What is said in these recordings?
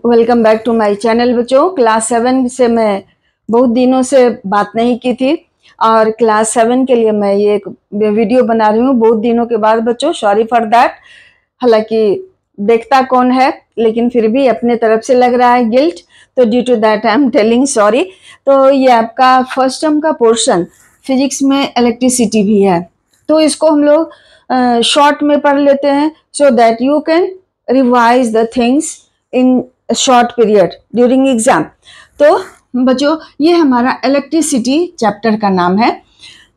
Welcome back to my channel बच्चों। Class 7 से मैं बहुत दिनों से बात नहीं की थी और क्लास 7 के लिए मैं ये एक वीडियो बना रही हूँ बहुत दिनों के बाद बच्चों। Sorry for that. हालांकि देखता कौन है, लेकिन फिर भी अपने तरफ से लग रहा है गिल्ट, तो due to that I am telling sorry. तो ये आपका फर्स्ट टर्म का पोर्शन फिजिक्स में इलेक्ट्रिसिटी भी है, तो इसको हम लोग शॉर्ट में पढ़ लेते हैं so that you can revise the things in short period during exam. तो बच्चों ये हमारा इलेक्ट्रिसिटी चैप्टर का नाम है।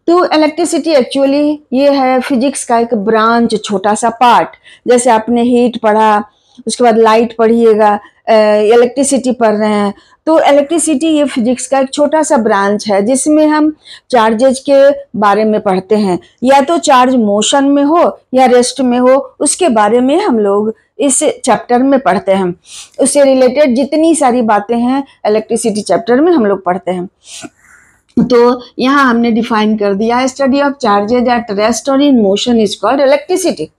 तो इलेक्ट्रिसिटी एक्चुअली ये है फिजिक्स का एक ब्रांच, छोटा सा पार्ट। जैसे आपने हीट पढ़ा, उसके बाद लाइट पढ़िएगा, इलेक्ट्रिसिटी पढ़ रहे हैं। तो इलेक्ट्रिसिटी ये फिजिक्स का एक छोटा सा ब्रांच है जिसमें हम चार्जेज के बारे में पढ़ते हैं, या तो चार्ज मोशन में हो या रेस्ट में हो, उसके बारे में हम लोग इस चैप्टर में पढ़ते हैं। उससे रिलेटेड जितनी सारी बातें हैं इलेक्ट्रिसिटी चैप्टर में हम लोग पढ़ते हैं। तो यहाँ हमने डिफाइन कर दिया, study of charges at rest और in motion is called electricity.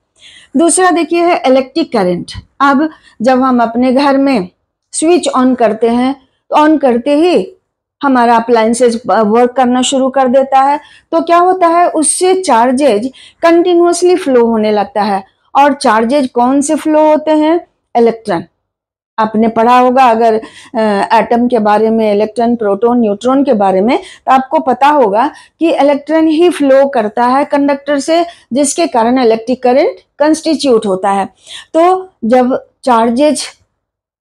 दूसरा देखिए है इलेक्ट्रिक करंट। अब जब हम अपने घर में स्विच ऑन करते हैं तो ऑन करते ही हमारा अप्लायंसेज वर्क करना शुरू कर देता है, तो क्या होता है उससे चार्जेज कंटिन्यूअसली फ्लो होने लगता है। और चार्जेज कौन से फ्लो होते हैं? इलेक्ट्रॉन। आपने पढ़ा होगा अगर एटम के बारे में, इलेक्ट्रॉन, प्रोटॉन, न्यूट्रॉन के बारे में, तो आपको पता होगा कि इलेक्ट्रॉन ही फ्लो करता है कंडक्टर से, जिसके कारण इलेक्ट्रिक करंट कंस्टिट्यूट होता है। तो जब चार्जेज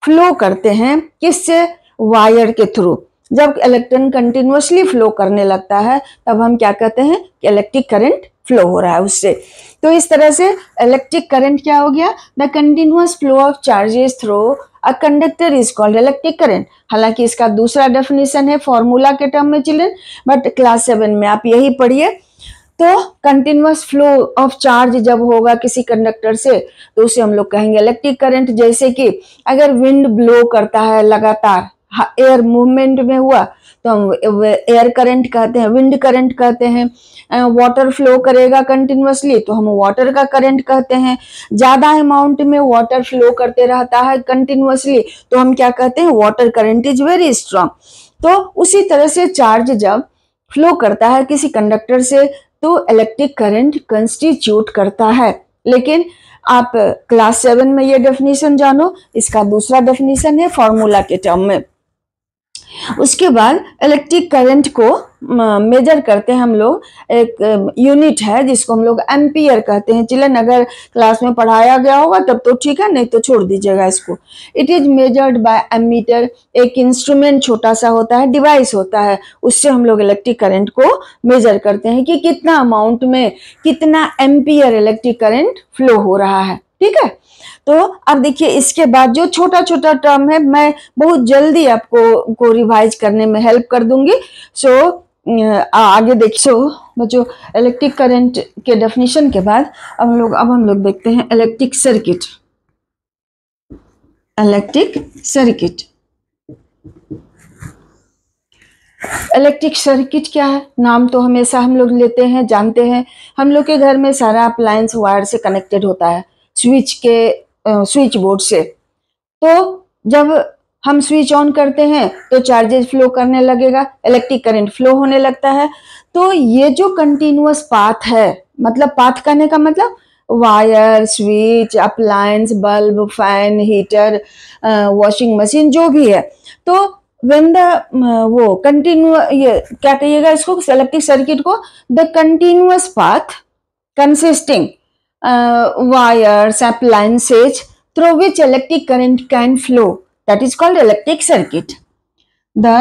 फ्लो करते हैं किससे? वायर के थ्रू। जब इलेक्ट्रॉन कंटिन्यूअसली फ्लो करने लगता है तब हम क्या कहते हैं कि इलेक्ट्रिक करंट फ्लो हो रहा है उससे। तो इस तरह से इलेक्ट्रिक करंट क्या हो गया? The continuous flow of charges through a conductor is called electric current. हालांकि इसका दूसरा डेफिनेशन है फॉर्मूला के टर्म में चिल्ड्रन, बट क्लास 7 में आप यही पढ़िए। तो कंटिन्यूअस फ्लो ऑफ चार्ज जब होगा किसी कंडक्टर से तो उसे हम लोग कहेंगे इलेक्ट्रिक करंट। जैसे कि अगर विंड ब्लो करता है लगातार, एयर मूवमेंट में हुआ तो हम एयर करंट कहते हैं, विंड करंट कहते हैं। वाटर फ्लो करेगा कंटिन्यूअसली तो हम वाटर का करंट कहते हैं। ज्यादा अमाउंट में वाटर फ्लो करते रहता है कंटिन्यूअसली तो हम क्या कहते हैं? Water current is very strong. तो उसी तरह से चार्ज जब फ्लो करता है किसी कंडक्टर से तो इलेक्ट्रिक करंट कंस्टिट्यूट करता है। लेकिन आप क्लास 7 में ये डेफिनेशन जानो, इसका दूसरा डेफिनेशन है फॉर्मूला के टर्म में। उसके बाद इलेक्ट्रिक करंट को मेजर करते हैं हम लोग, एक यूनिट है जिसको हम लोग एम्पियर कहते हैं। चिल्ड्रन अगर क्लास में पढ़ाया गया होगा तब तो ठीक है, नहीं तो छोड़ दीजिएगा इसको। It is measured by ammeter. एक इंस्ट्रूमेंट छोटा सा होता है, डिवाइस होता है, उससे हम लोग इलेक्ट्रिक करंट को मेजर करते हैं कि कितना अमाउंट में कितना एम्पियर इलेक्ट्रिक करंट फ्लो हो रहा है। ठीक है। तो अब देखिए इसके बाद जो छोटा छोटा टर्म है मैं बहुत जल्दी आपको रिवाइज करने में हेल्प कर दूंगी। सो आगे देखिए बच्चों, इलेक्ट्रिक करंट के डेफिनेशन के बाद अब हम लोग देखते हैं electric circuit. Electric circuit, electric circuit क्या है? नाम तो हमेशा हम लोग लेते हैं, जानते हैं। हम लोग के घर में सारा अप्लायंस वायर से कनेक्टेड होता है, स्विच बोर्ड से। तो जब हम स्विच ऑन करते हैं तो चार्जेस फ्लो करने लगेगा, इलेक्ट्रिक करंट फ्लो होने लगता है। तो ये जो कंटिन्यूअस पाथ है, मतलब पाथ करने का मतलब wire, switch, appliance, bulb, fan, heater, washing machine, जो भी है। तो व्हेन द वो कंटिन्यूअस, ये क्या कहिएगा इसको, इलेक्ट्रिक सर्किट को, the continuous path consisting wires, appliances through which electric current can flow, that is called electric circuit. The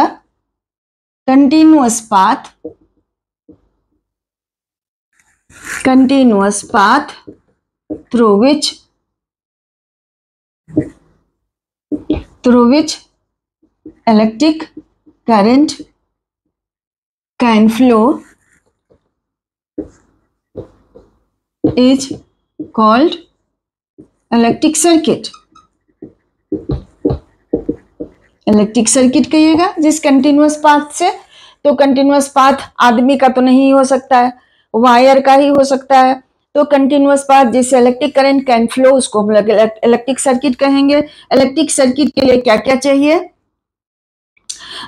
continuous path through which electric current can flow is called electric circuit. Electric circuit कहिएगा जिस continuous path से। तो continuous path आदमी का तो नहीं हो सकता है, वायर का ही हो सकता है, तो कंटिन्यूअस पाथ जिससे इलेक्ट्रिक करंट कैन फ्लो उसको हम लोग इलेक्ट्रिक सर्किट कहेंगे। इलेक्ट्रिक सर्किट के लिए क्या क्या चाहिए?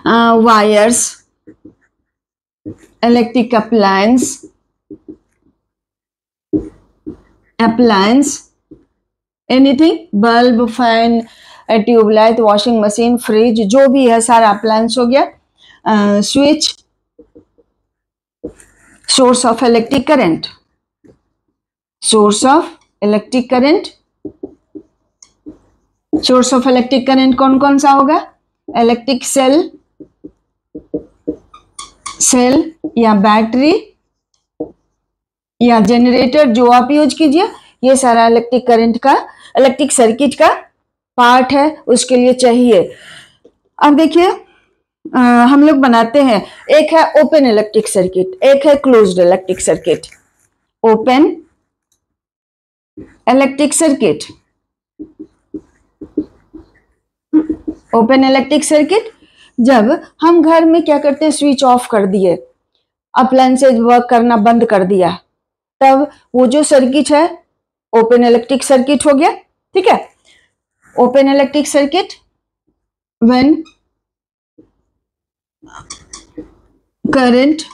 Wires, electric appliance, anything, bulb, fan, tube light, washing machine, fridge, जो भी है सारा अप्लायंस हो गया। Switch, source of electric current, source of electric current, source of electric current कौन कौन सा होगा? इलेक्ट्रिक सेल या बैटरी या जनरेटर, जो आप यूज कीजिए, ये सारा इलेक्ट्रिक करंट का, इलेक्ट्रिक सर्किट का पार्ट है, उसके लिए चाहिए। अब देखिए हम लोग बनाते हैं, एक है ओपन इलेक्ट्रिक सर्किट, एक है closed electric circuit. Open electric circuit, open electric circuit जब हम घर में क्या करते हैं, स्विच ऑफ कर दिए, अप्लायंसेज वर्क करना बंद कर दिया, तब वो जो सर्किट है ओपन इलेक्ट्रिक सर्किट हो गया। ठीक है, open electric circuit when current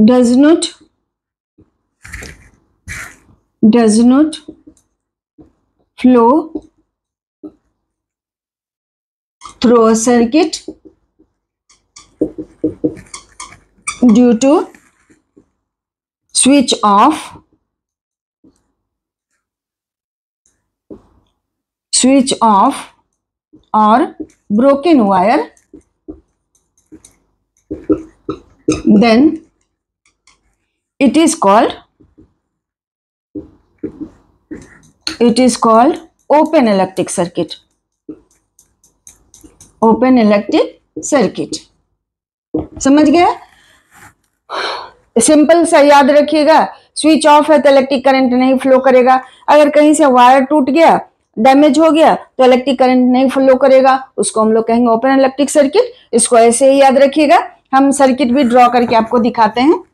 does not flow through a circuit due to switch off, or broken wire, then it is called open electric circuit. Open electric circuit, समझ गए? Simple सा याद रखिएगा, switch off है तो electric current नहीं flow करेगा। अगर कहीं से वायर टूट गया, डैमेज हो गया, तो इलेक्ट्रिक करंट नहीं फ्लो करेगा, उसको हम लोग कहेंगे ओपन इलेक्ट्रिक सर्किट। इसको ऐसे ही याद रखिएगा। हम सर्किट भी ड्रॉ करके आपको दिखाते हैं।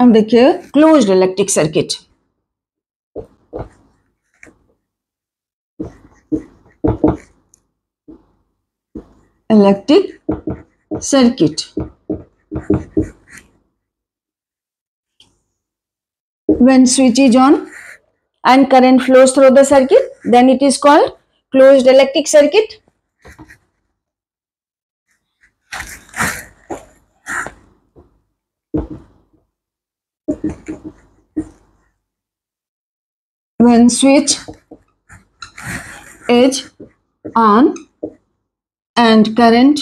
अब देखिए closed electric circuit. Electric circuit when switch is on and current flows through the circuit, then it is called closed electric circuit. When switch is on and current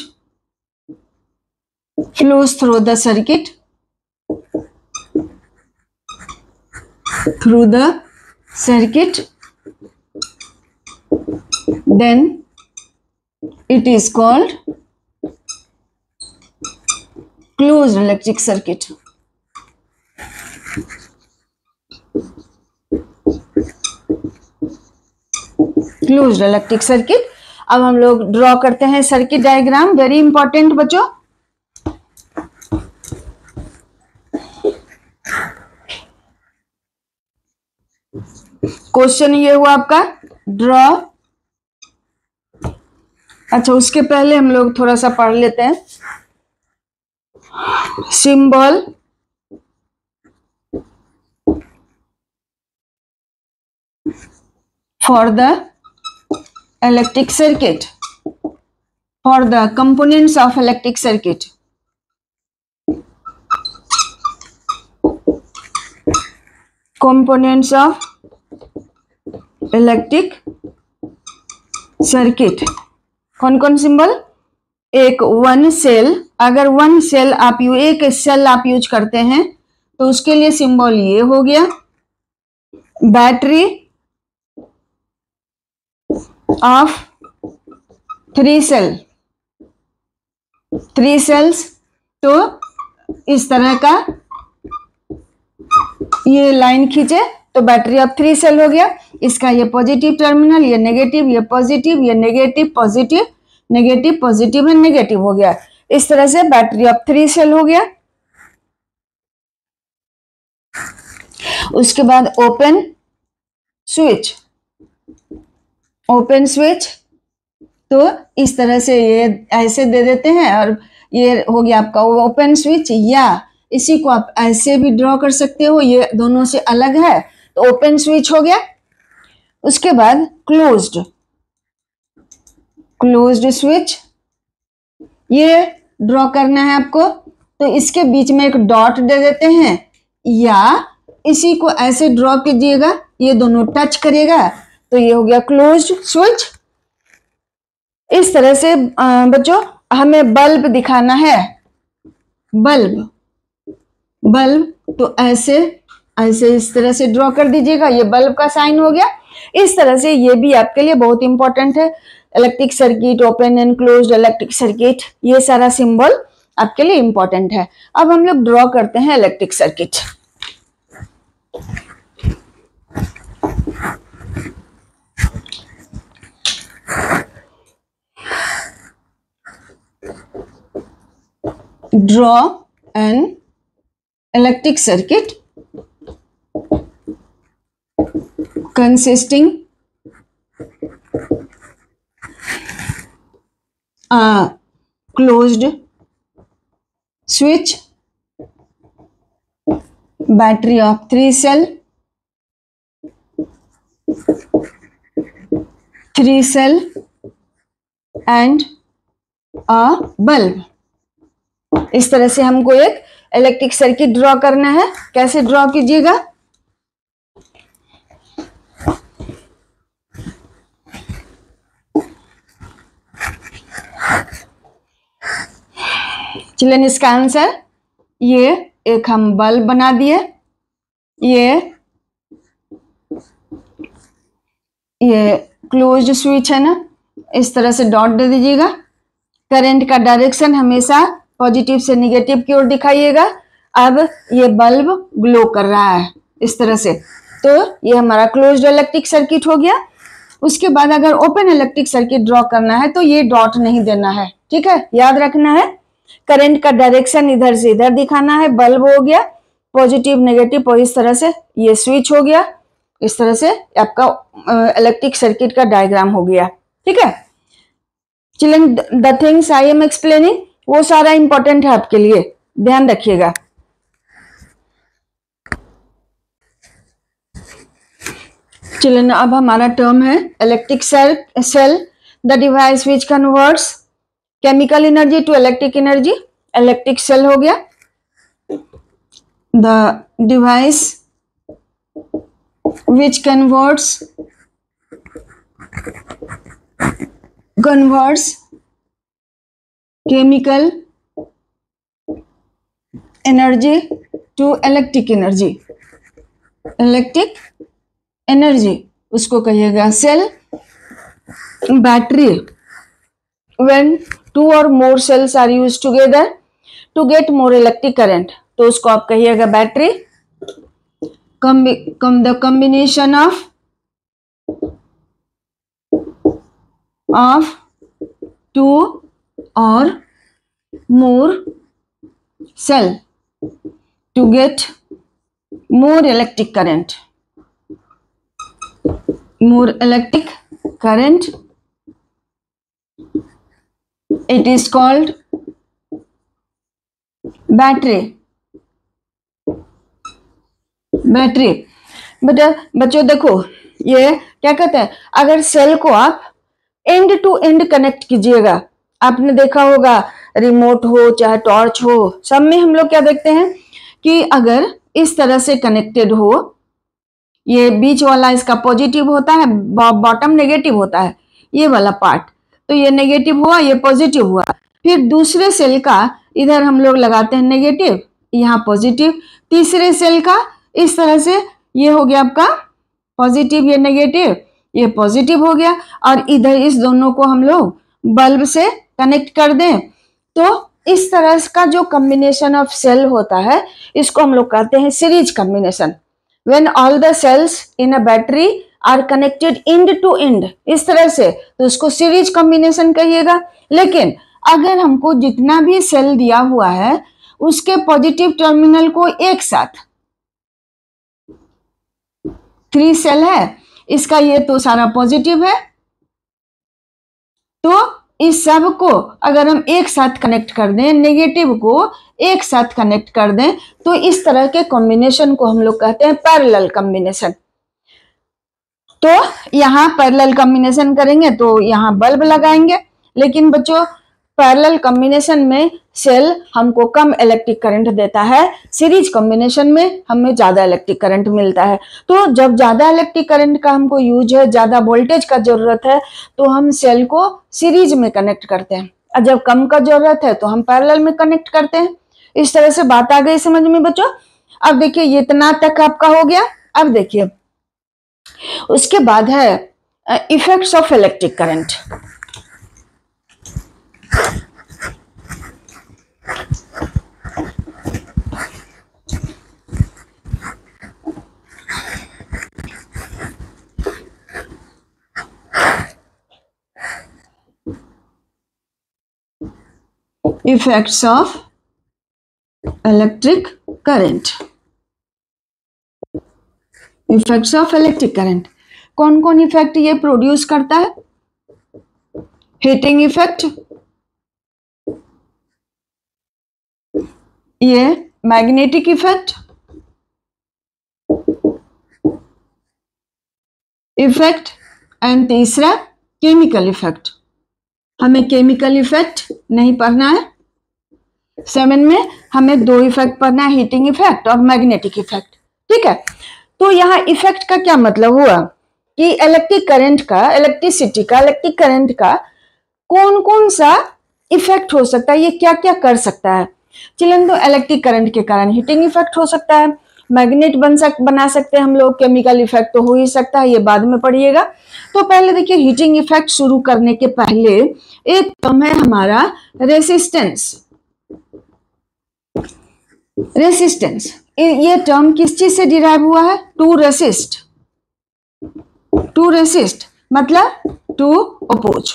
flows through the circuit, then it is called closed electric circuit. Closed electric circuit. अब हम लोग draw करते हैं circuit diagram, very important बच्चों। Question ये हुआ आपका draw. अच्छा, उसके पहले हम लोग थोड़ा सा पढ़ लेते हैं। Symbol for the electric circuit, for the components of electric circuit. Components of electric circuit कौन कौन सिंबल? एक वन सेल, अगर वन सेल आप एक सेल आप यूज करते हैं तो उसके लिए सिंबल ये हो गया। बैटरी ऑफ थ्री सेल्स, तो इस तरह का ये लाइन खींचे तो बैटरी ऑफ 3 सेल हो गया। इसका ये पॉजिटिव टर्मिनल, ये नेगेटिव, ये पॉजिटिव, ये negative, positive, negative, positive and negative हो गया। इस तरह से बैटरी ऑफ 3 सेल हो गया। उसके बाद ओपन स्विच, ओपन स्विच, तो इस तरह से ये ऐसे दे देते हैं और ये हो गया आपका ओपन स्विच, या इसी को आप ऐसे भी ड्रॉ कर सकते हो, ये दोनों से अलग है तो ओपन स्विच हो गया। उसके बाद क्लोज्ड, क्लोज्ड स्विच, ये ड्रॉ करना है आपको, तो इसके बीच में एक डॉट दे देते हैं, या इसी को ऐसे ड्रॉ कीजिएगा, ये दोनों टच करेगा तो ये हो गया क्लोज्ड स्विच। इस तरह से बच्चों हमें बल्ब दिखाना है, बल्ब, बल्ब, तो ऐसे ऐसे इस तरह से ड्रॉ कर दीजिएगा, ये बल्ब का साइन हो गया। इस तरह से ये भी आपके लिए बहुत इंपॉर्टेंट है। Electric circuit, open and closed electric circuit, ये सारा सिंबल आपके लिए इंपॉर्टेंट है। अब हम लोग ड्रॉ करते हैं electric circuit. Draw an electric circuit consisting a closed switch, battery of 3 cell, 3 cell and a bulb। इस तरह से हमको एक इलेक्ट्रिक सर्किट ड्रॉ करना है। कैसे ड्रॉ कीजिएगा, चलिए इसका आंसर, ये एक हम बल्ब बना दिए, ये क्लोज्ड स्विच है ना, इस तरह से डॉट दे दीजिएगा। करंट का डायरेक्शन हमेशा पॉजिटिव से निगेटिव की ओर दिखाइएगा। अब ये बल्ब ग्लो कर रहा है इस तरह से, तो ये हमारा क्लोज्ड इलेक्ट्रिक सर्किट हो गया। उसके बाद अगर ओपन इलेक्ट्रिक सर्किट ड्रॉ करना है तो ये डॉट नहीं देना है, ठीक है, याद रखना है। करंट का डायरेक्शन इधर से इधर दिखाना है, बल्ब हो गया पॉजिटिव नेगेटिव, और इस तरह से ये स्विच हो गया। इस तरह से आपका इलेक्ट्रिक सर्किट का डायग्राम हो गया, ठीक है। चलिए the things I am explaining, वो सारा इंपॉर्टेंट है आपके लिए, ध्यान रखिएगा। चलिए अब हमारा टर्म है electric cell, the device which converts chemical energy to electric energy. Electric cell हो गया, the device which converts chemical energy to electric energy, electric energy उसको कहिएगा cell. Battery, when 2 or more cells are used together to get more electric current, तो उसको आप कहिएगा battery. the combination of 2 or more cell to get more electric current, it is called battery। बेटा बच्चों देखो, ये क्या कहते हैं, अगर सेल को आप एंड टू एंड कनेक्ट कीजिएगा, आपने देखा होगा रिमोट हो चाहे टॉर्च हो, सब में हम लोग क्या देखते हैं कि अगर इस तरह से कनेक्टेड हो, ये बीच वाला इसका पॉजिटिव होता है, बॉटम नेगेटिव होता है, ये वाला पार्ट, तो ये नेगेटिव हुआ, ये पॉजिटिव हुआ। फिर दूसरे सेल का इधर हम लोग लगाते हैं नेगेटिव, यहाँ पॉजिटिव, तीसरे सेल का इस तरह से ये हो गया आपका पॉजिटिव, ये नेगेटिव, ये पॉजिटिव हो गया, और इधर इस दोनों को हम लोग बल्ब से कनेक्ट कर दें, तो इस तरह का जो कॉम्बिनेशन ऑफ सेल होता है इसको हम लोग कहते हैं series combination. When all the cells in a battery are connected end to end, इस तरह से, तो उसको सीरीज कॉम्बिनेशन कहिएगा। लेकिन अगर हमको जितना भी सेल दिया हुआ है उसके पॉजिटिव टर्मिनल को एक साथ, 3 सेल है, इसका ये तो सारा पॉजिटिव है, तो इस सब को अगर हम एक साथ कनेक्ट कर दें, नेगेटिव को एक साथ कनेक्ट कर दें, तो इस तरह के कॉम्बिनेशन को हम लोग कहते हैं पैरेलल कॉम्बिनेशन। तो यहाँ पैरेलल कॉम्बिनेशन करेंगे तो यहाँ बल्ब लगाएंगे, लेकिन बच्चों पैरेलल कॉम्बिनेशन में सेल हमको कम इलेक्ट्रिक करंट देता है, सीरीज कॉम्बिनेशन में हमें ज्यादा इलेक्ट्रिक करंट मिलता है। तो जब ज्यादा इलेक्ट्रिक करंट का हमको यूज है, ज्यादा वोल्टेज का जरूरत है, तो हम सेल को सीरीज में कनेक्ट करते हैं, और जब कम का जरूरत है तो हम पैरेलल में कनेक्ट करते हैं। इस तरह से बात आ गई समझ में बच्चों। अब देखिए ये इतना तक आपका हो गया। अब देखिए उसके बाद है effects of electric current. Effects of electric current. Effects of electric current, कौन कौन इफेक्ट ये प्रोड्यूस करता है? हीटिंग इफेक्ट, ये मैग्नेटिक इफेक्ट, एंड तीसरा केमिकल इफेक्ट। हमें केमिकल इफेक्ट नहीं पढ़ना है, 7 में हमें 2 इफेक्ट पढ़ना है, हीटिंग इफेक्ट और मैग्नेटिक इफेक्ट। ठीक है, तो यहाँ इफेक्ट का क्या मतलब हुआ कि इलेक्ट्रिक करंट का, इलेक्ट्रिसिटी का, इलेक्ट्रिक करंट का कौन कौन सा इफेक्ट हो सकता है, ये क्या क्या कर सकता है। चलिए, तो इलेक्ट्रिक करंट के कारण हीटिंग इफेक्ट हो सकता है, मैग्नेट बना सकते हैं हम लोग, केमिकल इफेक्ट तो हो ही सकता है, ये बाद में पढ़िएगा। तो पहले देखिए हीटिंग इफेक्ट शुरू करने के पहले एक टर्म है हमारा रेसिस्टेंस। रेसिस्टेंस, ये टर्म किस चीज से डिराइव हुआ है? To resist. टू रेसिस्ट मतलब टू अपोज।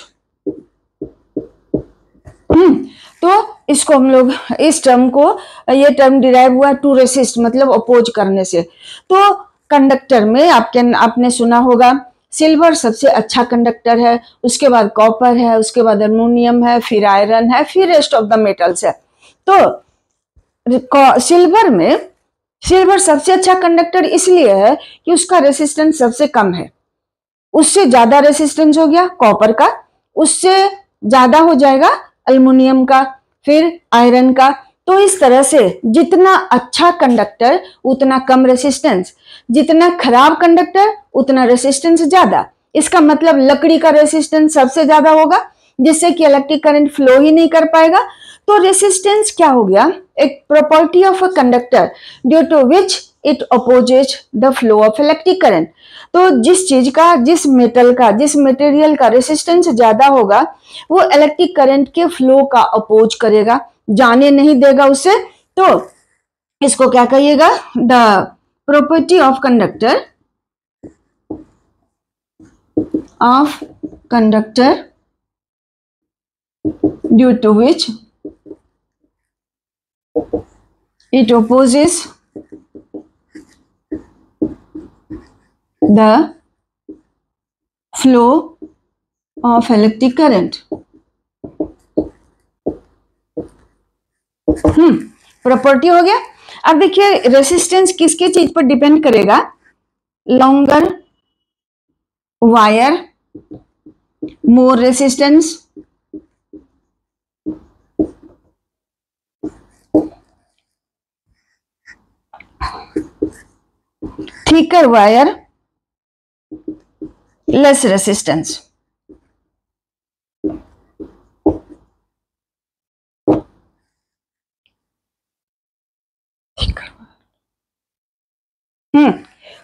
तो इसको हम लोग, इस टर्म को, ये टर्म डिराइव हुआ टू रेसिस्ट मतलब अपोज करने से। तो कंडक्टर में आपने सुना होगा सिल्वर सबसे अच्छा कंडक्टर है, उसके बाद कॉपर है, उसके बाद एल्युमिनियम है, फिर आयरन है, फिर रेस्ट ऑफ द मेटल्स है। तो सिल्वर सबसे अच्छा कंडक्टर इसलिए है कि उसका रेसिस्टेंस सबसे कम है। उससे ज्यादा रेसिस्टेंस हो गया कॉपर का, उससे ज्यादा हो जाएगा एल्युमिनियम का, फिर आयरन का। तो इस तरह से जितना अच्छा कंडक्टर उतना कम रेसिस्टेंस, जितना खराब कंडक्टर उतना रेसिस्टेंस ज्यादा। इसका मतलब लकड़ी का रेसिस्टेंस सबसे ज्यादा होगा, जिससे कि इलेक्ट्रिक करंट फ्लो ही नहीं कर पाएगा। तो रेसिस्टेंस क्या हो गया? एक property of a conductor due to which it opposes the flow of electric current. तो जिस चीज का, जिस मेटल का, जिस मटेरियल का रेसिस्टेंस ज्यादा होगा वो इलेक्ट्रिक करंट के फ्लो का अपोज करेगा, जाने नहीं देगा उसे। तो इसको क्या कहिएगा? The property of conductor due to which it opposes the flow of electric current। Property हो गया। अब देखिए रेसिस्टेंस किसके चीज पर डिपेंड करेगा? Longer wire, more resistance, thicker wire, less resistance.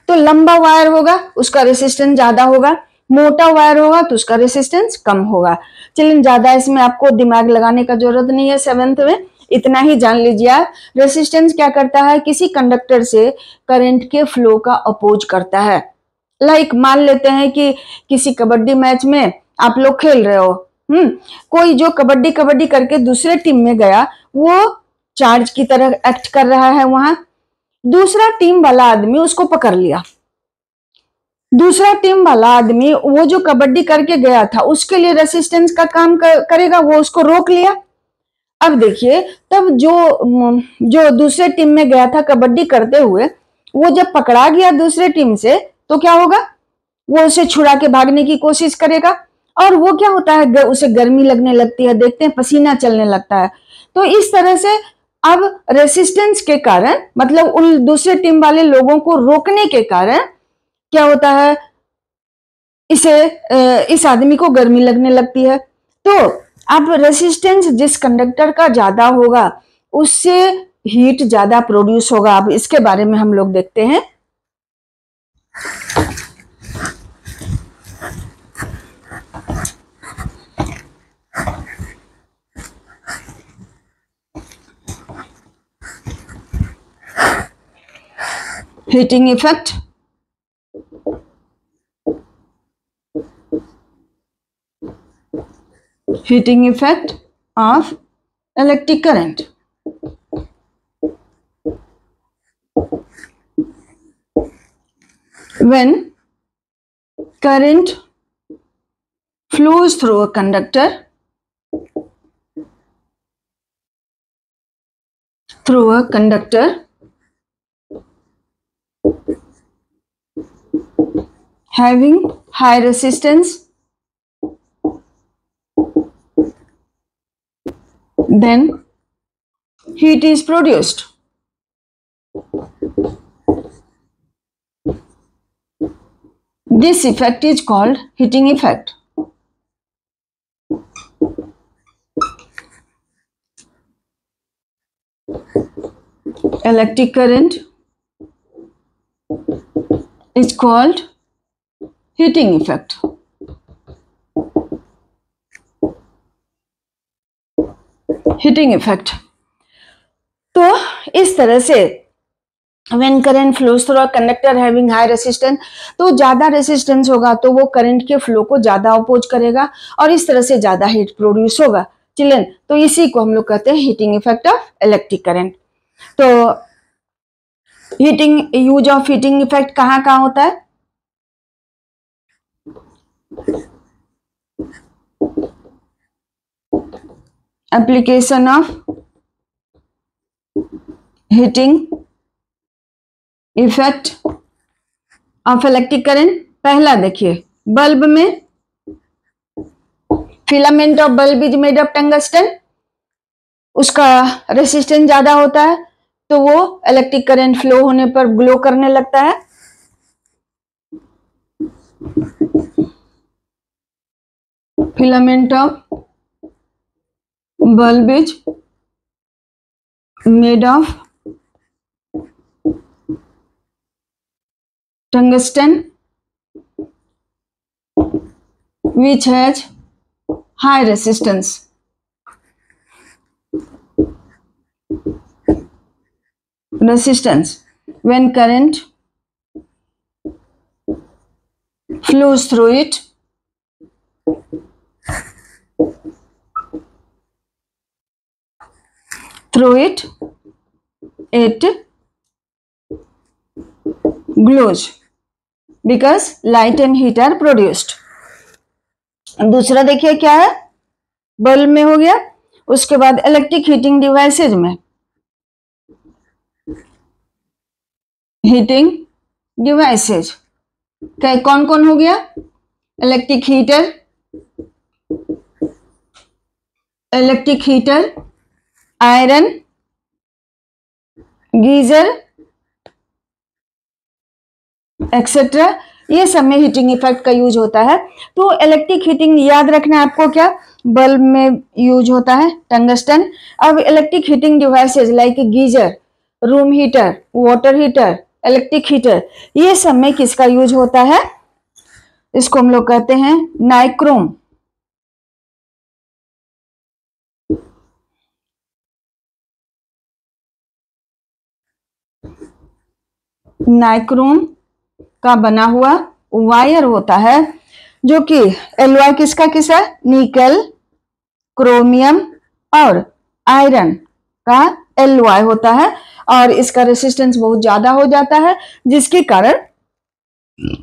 तो लंबा वायर होगा उसका रेसिस्टेंस ज्यादा होगा, मोटा वायर होगा तो उसका रेसिस्टेंस कम होगा। चलिए, ज्यादा इसमें आपको दिमाग लगाने का जरूरत नहीं है 7th में, इतना ही जान लीजिए आप। रेसिस्टेंस क्या करता है, किसी कंडक्टर से करंट के फ्लो का अपोज करता है। लाइक मान लेते हैं कि किसी कबड्डी मैच में आप लोग खेल रहे हो, कोई जो कबड्डी कबड्डी करके दूसरे टीम में गया, वो चार्ज की तरह एक्ट कर रहा है वहां। दूसरा टीम वाला आदमी उसको पकड़ लिया। दूसरा टीम वाला आदमी वो जो कबड्डी करके गया था उसके लिए रेसिस्टेंस का काम करेगा, वो उसको रोक लिया। अब देखिए, तब जो दूसरे टीम में गया था कबड्डी करते हुए, वो जब पकड़ा गया दूसरे टीम से तो क्या होगा, वो उसे छुड़ा के भागने की कोशिश करेगा। और वो क्या होता है, उसे गर्मी लगने लगती है, देखते हैं पसीना चलने लगता है। तो इस तरह से अब रेसिस्टेंस के कारण, मतलब उन दूसरे टीम वाले लोगों को रोकने के कारण क्या होता है, इस आदमी को गर्मी लगने लगती है। तो अब रेसिस्टेंस जिस कंडक्टर का ज्यादा होगा उससे हीट ज्यादा प्रोड्यूस होगा। अब इसके बारे में हम लोग देखते हैं। Heating effect. Heating effect of electric current. When current flows through a conductor, having high resistance, then heat is produced. This effect is called heating effect. Electric current is called heating effect. Heating effect. तो इस तरह से when current flows through a conductor having high resistance, तो ज्यादा resistance होगा तो वो current के फ्लो को ज्यादा अपोज करेगा और इस तरह से ज्यादा हीट प्रोड्यूस होगा। चिल्ड्रन, तो इसी को हम लोग कहते हैं heating effect of electric current. तो यूज ऑफ हीटिंग इफेक्ट कहाँ कहाँ होता है? Application of heating effect of electric current. पहला देखिए, बल्ब में filament of bulb is made of tungsten, उसका रेसिस्टेंस ज्यादा होता है तो वो इलेक्ट्रिक करंट फ्लो होने पर ग्लो करने लगता है। Filament of bulb is made of tungsten which has high resistance. When current flows through it, it glows because light and heat are produced. दूसरा देखिए क्या है, बल्ब में हो गया। उसके बाद इलेक्ट्रिक हीटिंग डिवाइसेज में, हीटिंग डिवाइसेज कौन कौन हो गया? Electric heater, iron, geyser etcetera, ये सब में हीटिंग इफेक्ट का यूज होता है। तो इलेक्ट्रिक हीटिंग याद रखना है आपको, क्या बल्ब में यूज होता है टंगस्टन। अब electric heating devices like geyser, room heater, water heater, electric heater, ये सब में किसका यूज होता है? इसको हम लोग कहते हैं नाइक्रोम। नाइक्रोम का बना हुआ वायर होता है, जो कि एलॉय किसका किस है, निकल, क्रोमियम और आयरन का एलॉय होता है, और इसका रेसिस्टेंस बहुत ज्यादा हो जाता है, जिसके कारण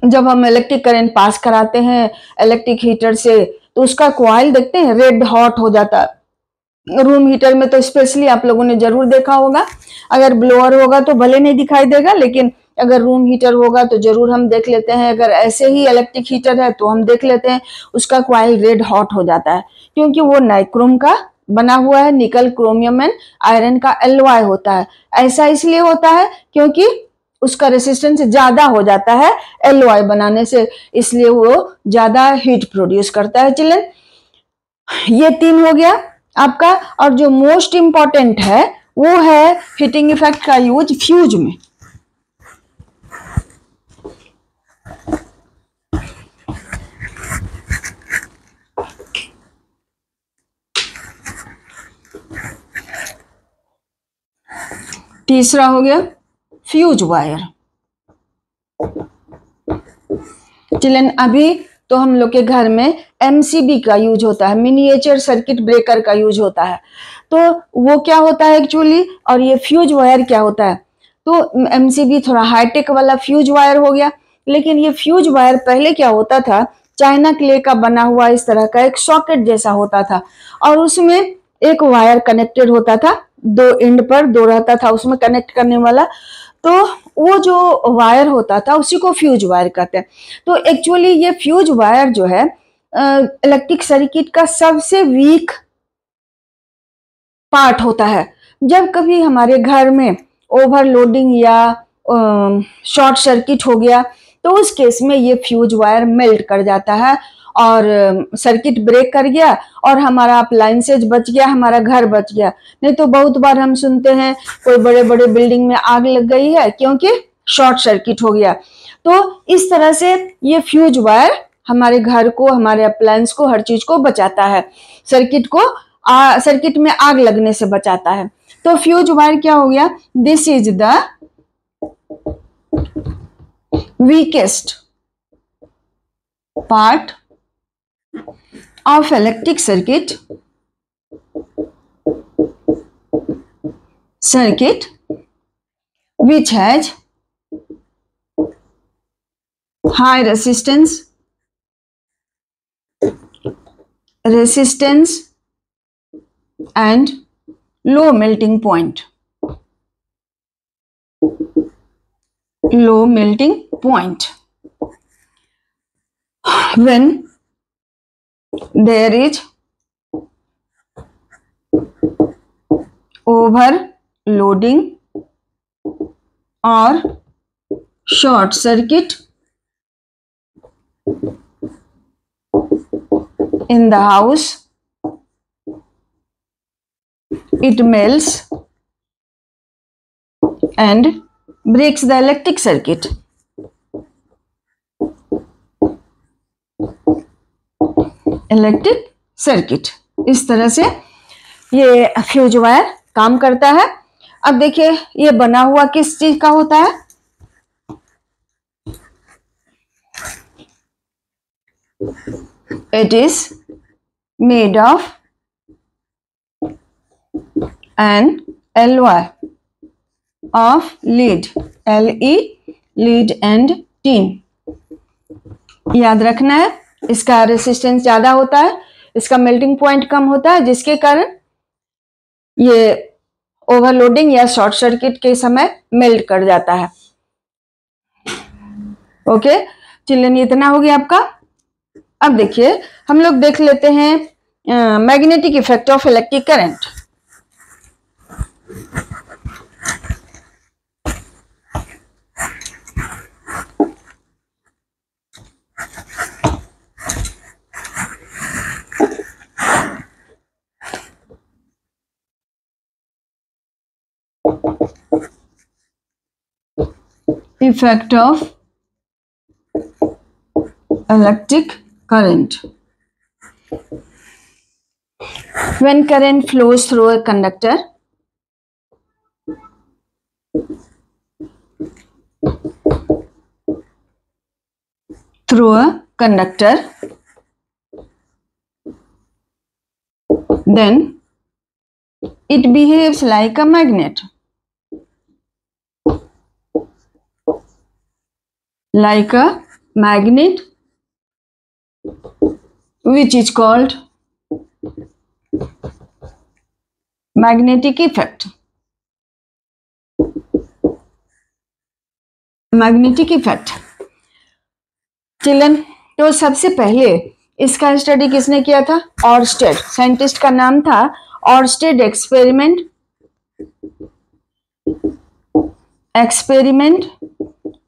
जब हम इलेक्ट्रिक करंट पास कराते हैं इलेक्ट्रिक हीटर से, तो उसका कॉइल देखते हैं रेड हॉट हो जाता है। रूम हीटर में तो स्पेशली आप लोगों ने जरूर देखा होगा, अगर ब्लोअर होगा तो भले नहीं दिखाई देगा, लेकिन अगर रूम हीटर होगा तो जरूर हम देख लेते हैं। अगर ऐसे ही इलेक्ट्रिक हीटर है तो हम देख लेते हैं उसका कॉइल रेड हॉट हो जाता है, क्योंकि वो नाइक्रोम का बना हुआ है, निकल, क्रोमियम एंड आयरन का एलॉय होता है। ऐसा इसलिए होता है क्योंकि उसका रेसिस्टेंस ज्यादा हो जाता है एलॉय बनाने से, इसलिए वो ज्यादा हीट प्रोड्यूस करता है। चिल्ड्रन, ये 3 हो गया आपका। और जो मोस्ट इंपॉर्टेंट है वो है हीटिंग इफेक्ट का यूज फ्यूज में। तीसरा हो गया फ्यूज वायर। चिल्ड्रन, अभी तो हम लोग के घर में एमसीबी का यूज होता है, मिनिएचर सर्किट ब्रेकर का यूज होता है। तो वो क्या होता है एक्चुअली, और ये फ्यूज वायर क्या होता है। तो एमसीबी थोड़ा हाईटेक वाला फ्यूज वायर हो गया, लेकिन ये फ्यूज वायर पहले क्या होता था, चाइना क्ले का बना हुआ इस तरह का एक सॉकेट जैसा होता था, और उसमें एक वायर कनेक्टेड होता था, 2 एंड पर 2 रहता था उसमें कनेक्ट करने वाला। तो वो जो वायर होता था उसी को फ्यूज वायर कहते हैं। तो एक्चुअली ये फ्यूज वायर जो है इलेक्ट्रिक सर्किट का सबसे वीक पार्ट होता है। जब कभी हमारे घर में ओवरलोडिंग या शॉर्ट सर्किट हो गया, तो उस केस में ये फ्यूज वायर मेल्ट कर जाता है और सर्किट ब्रेक कर गया और हमारा अप्लायंसेज बच गया, हमारा घर बच गया। नहीं तो बहुत बार हम सुनते हैं कोई बड़े बड़े बिल्डिंग में आग लग गई है क्योंकि शॉर्ट सर्किट हो गया। तो इस तरह से ये फ्यूज वायर हमारे घर को, हमारे अप्लायंस को, हर चीज को बचाता है, सर्किट को सर्किट में आग लगने से बचाता है। तो फ्यूज वायर क्या हो गया, this is the weakest part of electric circuit which has high resistance and low melting point. When there is overloading or short circuit in the house, it melts and breaks the electric circuit. इस तरह से ये fuse wire काम करता है। अब देखिए ये बना हुआ किस चीज का होता है, it is made of N alloy of lead, lead and teen. याद रखना है, इसका रेसिस्टेंस ज्यादा होता है, इसका मेल्टिंग पॉइंट कम होता है, जिसके कारण ये ओवरलोडिंग या शॉर्ट सर्किट के समय मेल्ट कर जाता है। ओके चिल्ड्रन, इतना हो गया आपका। अब देखिए हम लोग देख लेते हैं magnetic effect of electric current. Effect of electric current. When current flows through a conductor, through a conductor, then it behaves like a magnet. Like a magnet, which is called magnetic effect. Magnetic effect. Children, तो सबसे पहले इसका study किसने किया था? Orsted. Scientist का नाम था Oersted. Experiment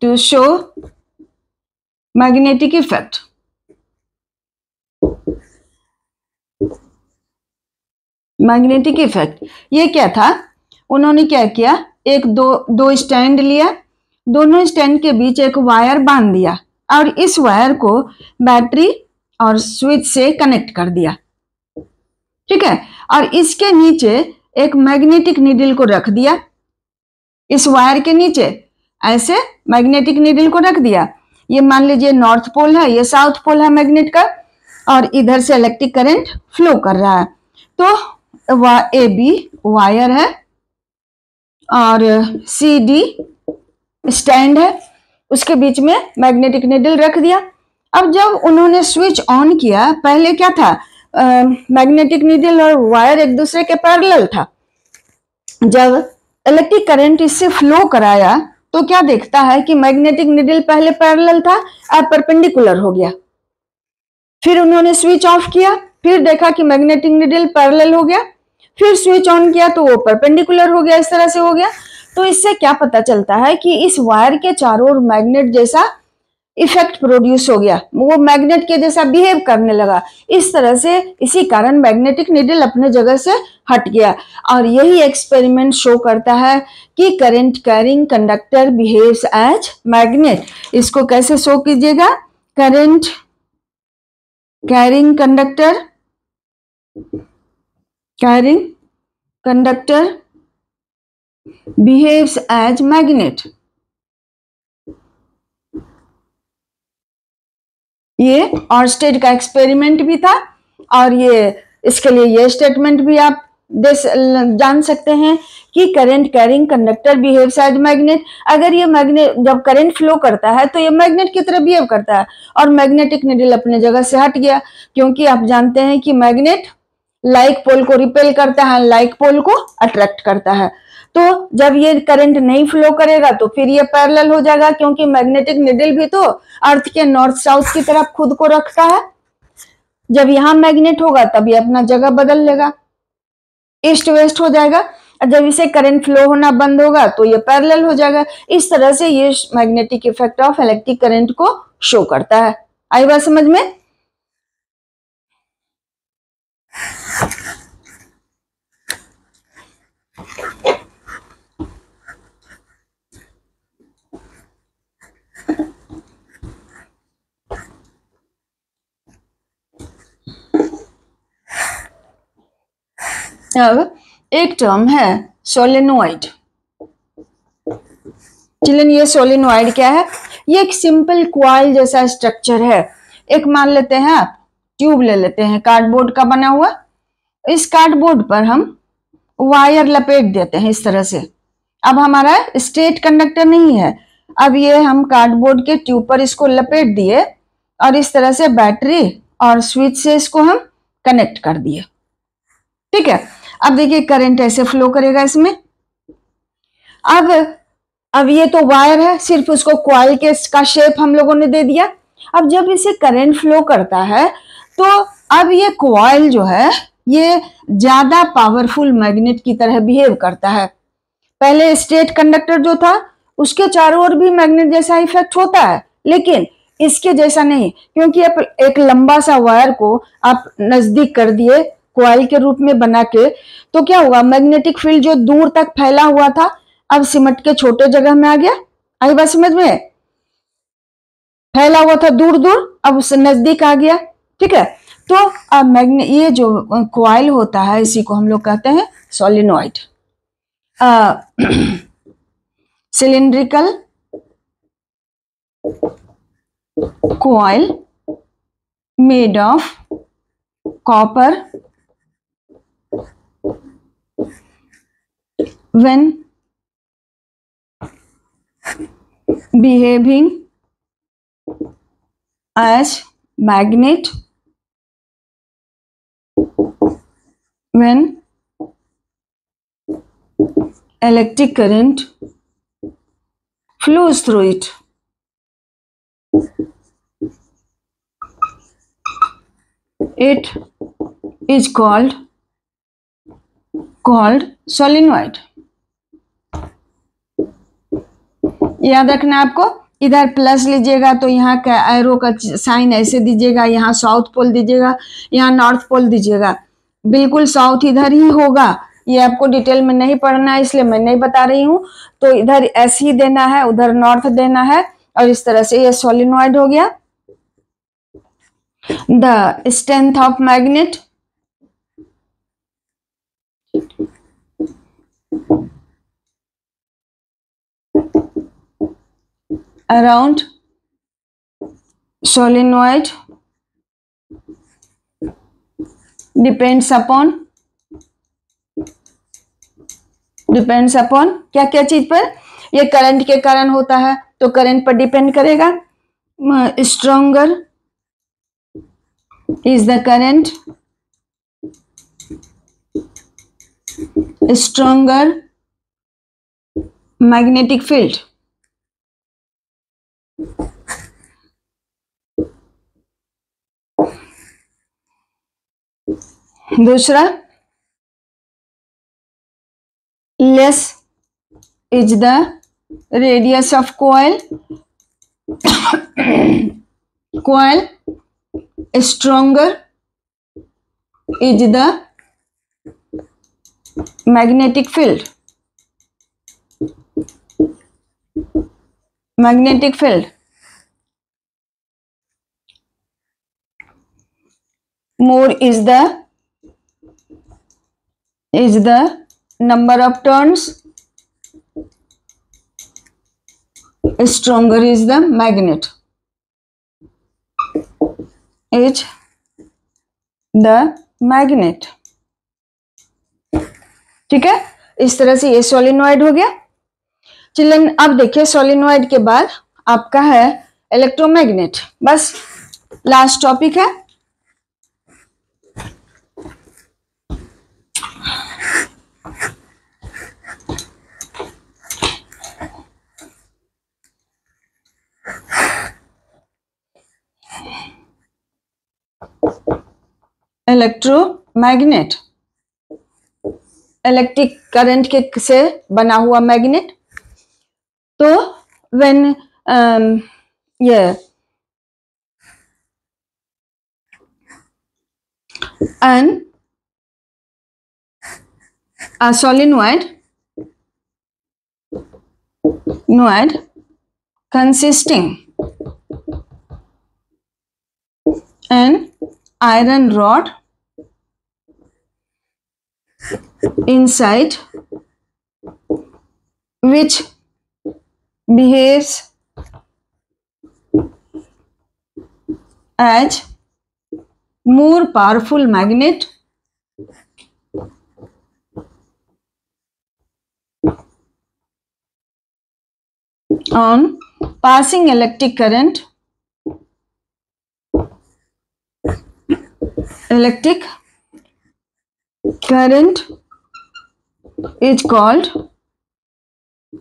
to show magnetic effect. Magnetic effect ये क्या था? उन्होंने क्या किया, एक दो स्टैंड लिया, दोनों स्टैंड के बीच एक वायर बांध दिया और इस वायर को बैटरी और स्विच से कनेक्ट कर दिया। ठीक है, और इसके नीचे एक मैग्नेटिक नीडल को रख दिया। इस वायर के नीचे ऐसे मैग्नेटिक नीडल को रख दिया। ये मान लीजिए नॉर्थ पोल है, ये साउथ पोल है मैग्नेट का, और इधर से इलेक्ट्रिक करंट फ्लो कर रहा है। तो ए बी वायर है और सी डी स्टैंड है, उसके बीच में मैग्नेटिक नीडल रख दिया। अब जब उन्होंने स्विच ऑन किया, पहले क्या था, मैग्नेटिक नीडल और वायर एक दूसरे के पैरेलल था। जब इलेक्ट्रिक करंट इससे फ्लो कराया तो क्या देखता है कि मैग्नेटिक नीडल पहले पैरेलल था, अब परपेंडिकुलर हो गया। फिर उन्होंने स्विच ऑफ किया, फिर देखा कि मैग्नेटिक नीडल पैरेलल हो गया, फिर स्विच ऑन किया तो वो परपेंडिकुलर हो गया, इस तरह से हो गया। तो इससे क्या पता चलता है कि इस वायर के चारों ओर मैग्नेट जैसा इफेक्ट प्रोड्यूस हो गया, वो मैग्नेट के जैसा बिहेव करने लगा। इस तरह से इसी कारण मैग्नेटिक नीडल अपने जगह से हट गया। और यही एक्सपेरिमेंट शो करता है कि current carrying conductor behaves as magnet. इसको कैसे शो कीजिएगा? Current carrying conductor behaves as magnet। ये ऑर्स्टेड का एक्सपेरिमेंट भी था और ये इसके लिए ये स्टेटमेंट भी आप जान सकते हैं कि current carrying conductor behaves as magnet. अगर ये मैग्नेट जब करंट फ्लो करता है तो ये मैग्नेट की तरह बिहेव करता है और मैग्नेटिक नीडल अपने जगह से हट गया, क्योंकि आप जानते हैं कि मैग्नेट लाइक पोल को रिपेल करता है, लाइक पोल को अट्रैक्ट करता है। तो जब ये करंट नहीं फ्लो करेगा तो फिर ये पैरेलल हो जाएगा, क्योंकि मैग्नेटिक नीडल भी तो अर्थ के नॉर्थ साउथ की तरफ खुद को रखता है। जब यहां मैग्नेट होगा तब ये अपना जगह बदल लेगा, ईस्ट वेस्ट हो जाएगा, और जब इसे करंट फ्लो होना बंद होगा तो ये पैरेलल हो जाएगा। इस तरह से ये magnetic effect of electric current को शो करता है। आई बात समझ में? अब एक टर्म है सोलेनोइड। चिल्ड्रन, ये सोलेनोइड क्या है? ये एक सिंपल क्वाइल जैसा स्ट्रक्चर है। एक मान लेते हैं आप ट्यूब ले लेते हैं कार्डबोर्ड का बना हुआ, इस कार्डबोर्ड पर हम वायर लपेट देते हैं इस तरह से। अब हमारा स्ट्रेट कंडक्टर नहीं है, अब ये हम कार्डबोर्ड के ट्यूब पर इसको लपेट दिए और इस तरह से बैटरी और स्विच से इसको हम कनेक्ट कर दिए। ठीक है, अब देखिए करंट ऐसे फ्लो करेगा इसमें। अब ये तो वायर है, सिर्फ उसको कॉइल के का शेप हम लोगों ने दे दिया। अब जब इसे करंट फ्लो करता है तो अब ये कॉइल जो है ये ज्यादा पावरफुल मैग्नेट की तरह बिहेव करता है। पहले स्ट्रेट कंडक्टर जो था उसके चारों ओर भी मैग्नेट जैसा इफेक्ट होता है, लेकिन इसके जैसा नहीं, क्योंकि आप एक लंबा सा वायर को आप नजदीक कर दिए कॉइल के रूप में बना के, तो क्या हुआ, मैग्नेटिक फील्ड जो दूर तक फैला हुआ था अब सिमट के छोटे जगह में आ गया। आई बात समझ में? फैला हुआ था दूर दूर, अब उससे नजदीक आ गया। ठीक है, तो अब ये जो कॉइल होता है इसी को हम लोग कहते हैं solenoid. Cylindrical coil made of copper when behaving as magnet, when electric current flows through it. It is called solenoid. याद रखना आपको, इधर प्लस लीजिएगा तो यहाँ का एरो का साइन ऐसे दीजिएगा, यहाँ साउथ पोल दीजिएगा, यहाँ नॉर्थ पोल दीजिएगा। बिल्कुल साउथ इधर ही होगा, ये आपको डिटेल में नहीं पढ़ना है इसलिए मैं नहीं बता रही हूँ। तो इधर ऐसे ही देना है, उधर नॉर्थ देना है, और इस तरह से ये सोलिनॉइड हो गया। The strength of magnet around solenoid depends upon क्या क्या चीज पर? ये करंट के कारण होता है तो करंट पर डिपेंड करेगा। Stronger is the current, stronger magnetic field. दूसरा, less is the radius of coil, stronger is the magnetic field. More is the number of turns, stronger is the magnet. Is the magnet. ठीक है, इस तरह से ये solenoid हो गया। Children अब देखिए, सोलिनॉइड के बाद आपका है इलेक्ट्रोमैग्नेट। बस लास्ट टॉपिक है। इलेक्ट्रोमैग्नेट, इलेक्ट्रिक करंट के से बना हुआ मैग्नेट। तो when and a solenoid consisting an iron rod inside which behaves as more powerful magnet on passing electric current is called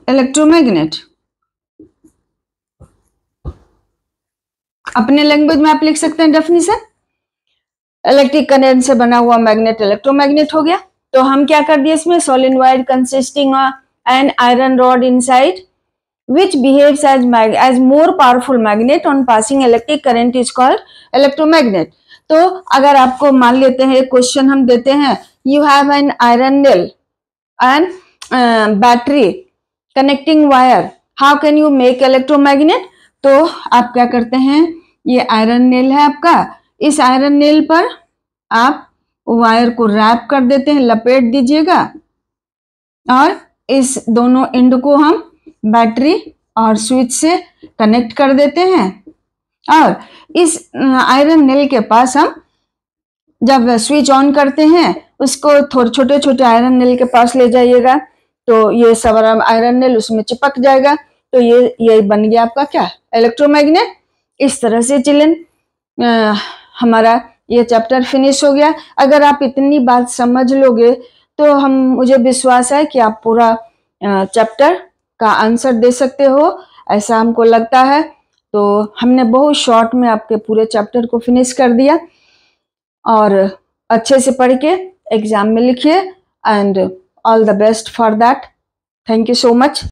electromagnet। अपने लैंग्वेज में आप लिख सकते हैं डेफिनेशन, इलेक्ट्रिक करंट से बना हुआ मैग्नेट इलेक्ट्रोमैग्नेट हो गया। तो हम क्या कर दिए इसमें, solenoid consisting an iron rod inside which behaves as more powerful magnet on passing electric current is called electromagnet। तो अगर आपको मान लेते हैं एक क्वेश्चन हम देते हैं, you have an iron nail and battery connecting wire, how can you make electromagnet? तो आप क्या करते हैं, ये आयरन नेल है आपका, इस आयरन नेल पर आप वायर को रैप कर देते हैं, लपेट दीजिएगा, और इस दोनों एंड को हम बैटरी और स्विच से कनेक्ट कर देते हैं। और इस आयरन नेल के पास हम जब स्विच ऑन करते हैं उसको थोड़े छोटे छोटे आयरन नेल के पास ले जाइएगा, तो ये सब आयरन नेल उसमें चिपक जाएगा। तो ये बन गया आपका क्या, इलेक्ट्रोमैग्नेट। इस तरह से चिल्ड्रन हमारा ये चैप्टर फिनिश हो गया। अगर आप इतनी बात समझ लोगे तो मुझे विश्वास है कि आप पूरा चैप्टर का आंसर दे सकते हो, ऐसा हमको लगता है। तो हमने बहुत शॉर्ट में आपके पूरे चैप्टर को फिनिश कर दिया, और अच्छे से पढ़ के एग्जाम में लिखिए, and all the best for that. Thank you so much.